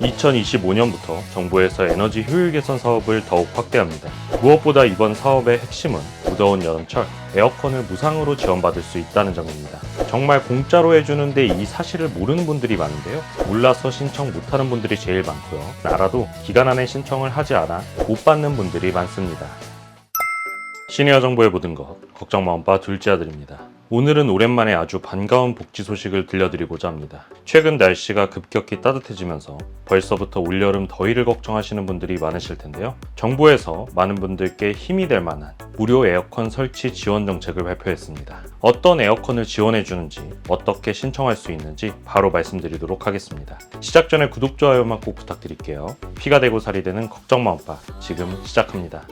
2025년부터 정부에서 에너지 효율 개선 사업을 더욱 확대합니다. 무엇보다 이번 사업의 핵심은 무더운 여름철 에어컨을 무상으로 지원받을 수 있다는 점입니다. 정말 공짜로 해주는데 이 사실을 모르는 분들이 많은데요. 몰라서 신청 못하는 분들이 제일 많고요. 알아도 기간 안에 신청을 하지 않아 못 받는 분들이 많습니다. 시니어 정보의 모든 것, 걱정 마음바 둘째 아들입니다. 오늘은 오랜만에 아주 반가운 복지 소식을 들려드리고자 합니다. 최근 날씨가 급격히 따뜻해지면서 벌써부터 올여름 더위를 걱정하시는 분들이 많으실 텐데요. 정부에서 많은 분들께 힘이 될 만한 무료 에어컨 설치 지원 정책을 발표했습니다. 어떤 에어컨을 지원해주는지, 어떻게 신청할 수 있는지 바로 말씀드리도록 하겠습니다. 시작 전에 구독, 좋아요만 꼭 부탁드릴게요. 피가 되고 살이 되는 걱정 마음바 지금 시작합니다.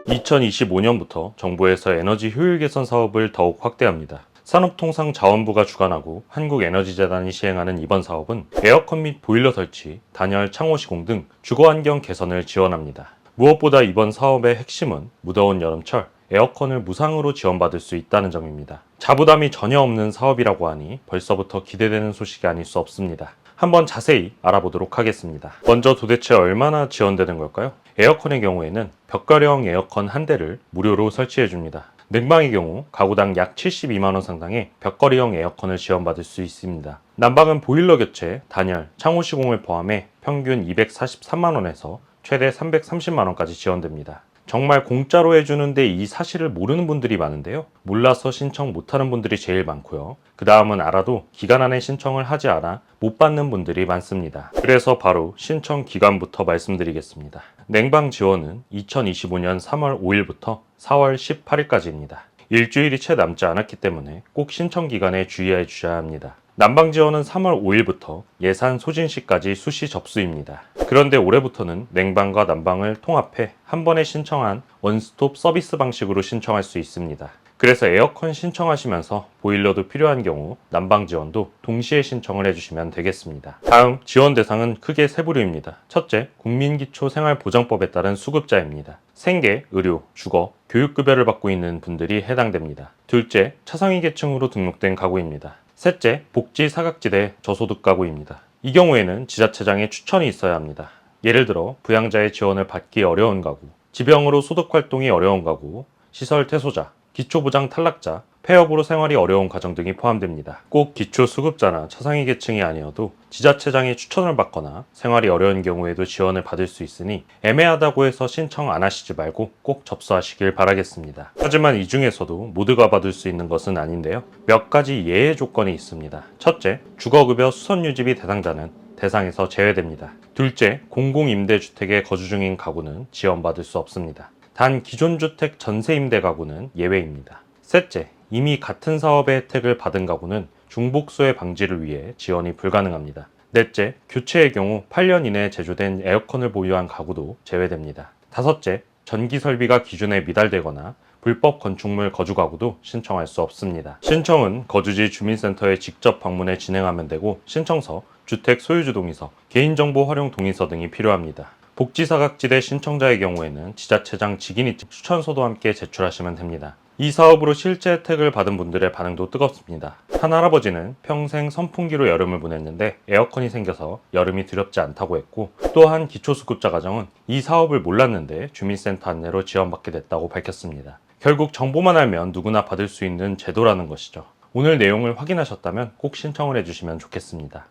2025년부터 정부에서 에너지 효율 개선 사업을 더욱 확대합니다. 산업통상자원부가 주관하고 한국에너지재단이 시행하는 이번 사업은 에어컨 및 보일러 설치, 단열, 창호 시공 등 주거환경 개선을 지원합니다. 무엇보다 이번 사업의 핵심은 무더운 여름철 에어컨을 무상으로 지원받을 수 있다는 점입니다. 자부담이 전혀 없는 사업이라고 하니 벌써부터 기대되는 소식이 아닐 수 없습니다. 한번 자세히 알아보도록 하겠습니다. 먼저 도대체 얼마나 지원되는 걸까요? 에어컨의 경우에는 벽걸이형 에어컨 한 대를 무료로 설치해 줍니다. 냉방의 경우 가구당 약 72만원 상당의 벽걸이형 에어컨을 지원받을 수 있습니다. 난방은 보일러 교체, 단열, 창호 시공을 포함해 평균 243만원에서 최대 330만원까지 지원됩니다. 정말 공짜로 해주는데 이 사실을 모르는 분들이 많은데요. 몰라서 신청 못하는 분들이 제일 많고요. 그 다음은 알아도 기간 안에 신청을 하지 않아 못 받는 분들이 많습니다. 그래서 바로 신청 기간부터 말씀드리겠습니다. 냉방 지원은 2025년 3월 5일부터 4월 18일까지입니다. 일주일이 채 남지 않았기 때문에 꼭 신청 기간에 주의해 주셔야 합니다. 난방 지원은 3월 5일부터 예산 소진 시까지 수시 접수입니다. 그런데 올해부터는 냉방과 난방을 통합해 한 번에 신청한 원스톱 서비스 방식으로 신청할 수 있습니다. 그래서 에어컨 신청하시면서 보일러도 필요한 경우 난방 지원도 동시에 신청을 해주시면 되겠습니다. 다음 지원 대상은 크게 세 부류입니다. 첫째, 국민기초생활보장법에 따른 수급자입니다. 생계, 의료, 주거, 교육급여를 받고 있는 분들이 해당됩니다. 둘째, 차상위 계층으로 등록된 가구입니다. 셋째, 복지 사각지대 저소득 가구입니다. 이 경우에는 지자체장의 추천이 있어야 합니다. 예를 들어 부양자의 지원을 받기 어려운 가구, 지병으로 소득 활동이 어려운 가구, 시설 퇴소자, 기초보장 탈락자, 폐업으로 생활이 어려운 가정 등이 포함됩니다. 꼭 기초수급자나 차상위 계층이 아니어도 지자체장의 추천을 받거나 생활이 어려운 경우에도 지원을 받을 수 있으니 애매하다고 해서 신청 안 하시지 말고 꼭 접수하시길 바라겠습니다. 하지만 이 중에서도 모두가 받을 수 있는 것은 아닌데요. 몇 가지 예외 조건이 있습니다. 첫째, 주거급여 수선유지비 대상자는 대상에서 제외됩니다. 둘째, 공공임대주택에 거주 중인 가구는 지원받을 수 없습니다. 단 기존주택 전세임대 가구는 예외입니다. 셋째, 이미 같은 사업의 혜택을 받은 가구는 중복수혜 방지를 위해 지원이 불가능합니다. 넷째, 교체의 경우 8년 이내에 제조된 에어컨을 보유한 가구도 제외됩니다. 다섯째, 전기 설비가 기준에 미달되거나 불법 건축물 거주 가구도 신청할 수 없습니다. 신청은 거주지 주민센터에 직접 방문해 진행하면 되고 신청서, 주택 소유주 동의서, 개인정보 활용 동의서 등이 필요합니다. 복지사각지대 신청자의 경우에는 지자체장 직인이 추천서도 함께 제출하시면 됩니다. 이 사업으로 실제 혜택을 받은 분들의 반응도 뜨겁습니다. 한 할아버지는 평생 선풍기로 여름을 보냈는데 에어컨이 생겨서 여름이 두렵지 않다고 했고, 또 한 기초수급자 가정은 이 사업을 몰랐는데 주민센터 안내로 지원받게 됐다고 밝혔습니다. 결국 정보만 알면 누구나 받을 수 있는 제도라는 것이죠. 오늘 내용을 확인하셨다면 꼭 신청을 해주시면 좋겠습니다.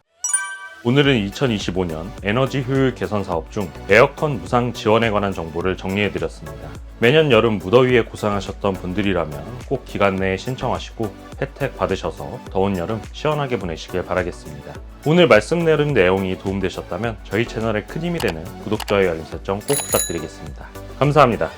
오늘은 2025년 에너지 효율 개선 사업 중 에어컨 무상 지원에 관한 정보를 정리해드렸습니다. 매년 여름 무더위에 고생하셨던 분들이라면 꼭 기간 내에 신청하시고 혜택 받으셔서 더운 여름 시원하게 보내시길 바라겠습니다. 오늘 말씀드린 내용이 도움되셨다면 저희 채널에 큰 힘이 되는 구독, 좋아요, 알림 설정 꼭 부탁드리겠습니다. 감사합니다.